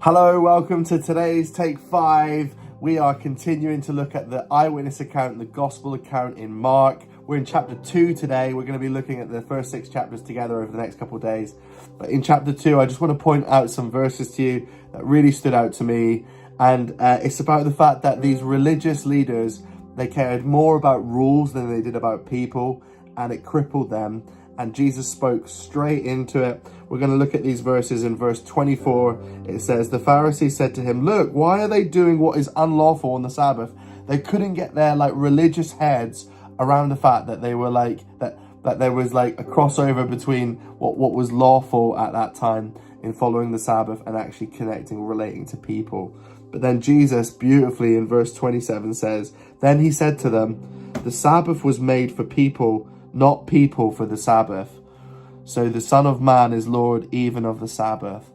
Hello, welcome to today's Take 5. We are continuing to look at the eyewitness account, the gospel account in Mark. We're in chapter 2 today. We're going to be looking at the first 6 chapters together over the next couple of days. But in chapter 2, I just want to point out some verses to you that really stood out to me. And it's about the fact that these religious leaders, they cared more about rules than they did about people, and it crippled them. And Jesus spoke straight into it. We're going to look at these verses. In verse 24, it says, the Pharisees said to him, look, why are they doing what is unlawful on the Sabbath? They couldn't get their religious heads around the fact that they were that there was a crossover between what was lawful at that time in following the Sabbath and actually connecting, relating to people. But then Jesus beautifully in verse 27 says, then he said to them, the Sabbath was made for people, not people for the Sabbath. So the Son of Man is Lord even of the Sabbath.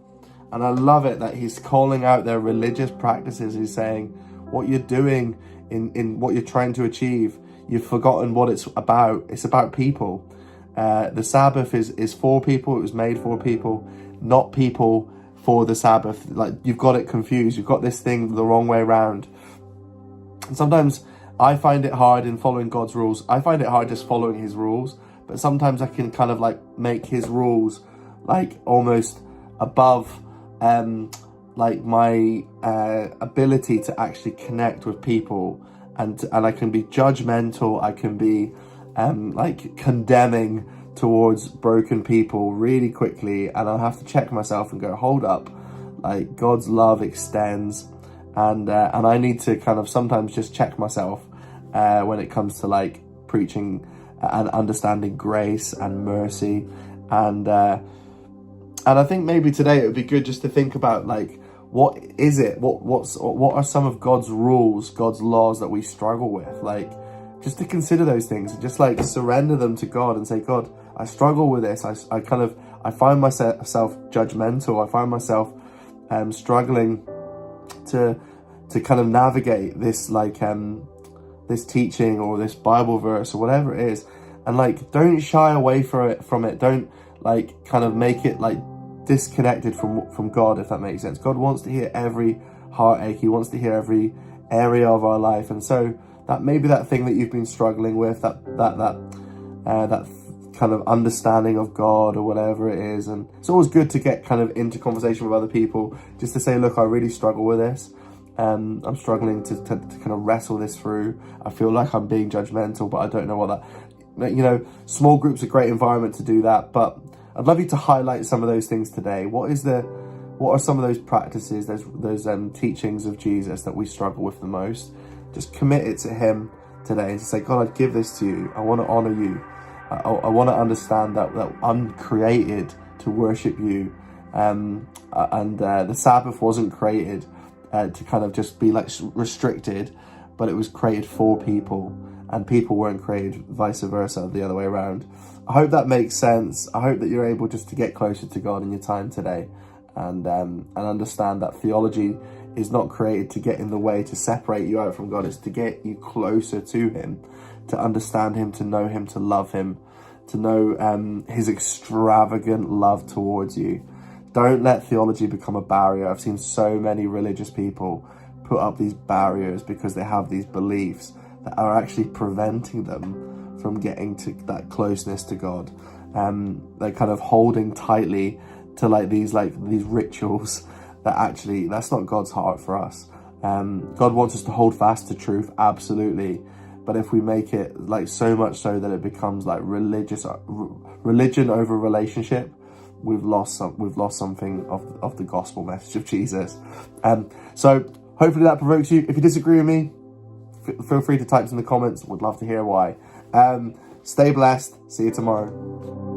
And I love it that he's calling out their religious practices. He's saying, what you're doing in what you're trying to achieve, you've forgotten what it's about. It's about people. The Sabbath is for people. It was made for people, not people for the Sabbath. You've got it confused. You've got this thing the wrong way around. And sometimes I find it hard in following God's rules. I find it hard just following his rules, but sometimes I can kind of make his rules almost above my ability to actually connect with people, and I can be judgmental. I can be condemning towards broken people really quickly, and I'll have to check myself and go, hold up, God's love extends. And I need to kind of sometimes just check myself when it comes to preaching and understanding grace and mercy. And I think maybe today it would be good just to think about what is it? What are some of God's rules, God's laws that we struggle with? Just to consider those things and just surrender them to God and say, God, I struggle with this. I find myself judgmental. I find myself struggling to kind of navigate this this teaching or this Bible verse or whatever it is, and don't shy away from it. Don't kind of make it disconnected from God, if that makes sense. God wants to hear every heartache. He wants to hear every area of our life. And so that maybe that thing that you've been struggling with, that kind of understanding of God or whatever it is. And it's always good to get kind of into conversation with other people, just to say, look, I really struggle with this. I'm struggling to kind of wrestle this through. I feel like I'm being judgmental, but I don't know what that, small groups are a great environment to do that. But I'd love you to highlight some of those things today. What are some of those practices, those teachings of Jesus that we struggle with the most? Just commit it to him today and say, God, I'd give this to you. I want to honor you. I want to understand that I'm created to worship you. And the Sabbath wasn't created to kind of just be restricted, but it was created for people, and people weren't created vice versa, the other way around. I hope that makes sense. I hope that you're able just to get closer to God in your time today, and understand that theology is not created to get in the way, to separate you out from God. It's to get you closer to him, to understand him, to know him, to love him, to know his extravagant love towards you. Don't let theology become a barrier. I've seen so many religious people put up these barriers because they have these beliefs that are actually preventing them from getting to that closeness to God. They're kind of holding tightly to these rituals that's not God's heart for us. God wants us to hold fast to truth, absolutely. But if we make it so much so that it becomes religion over relationship, we've lost something of the gospel message of Jesus. So hopefully that provokes you. If you disagree with me, feel free to type in the comments. Would love to hear why. Stay blessed. See you tomorrow.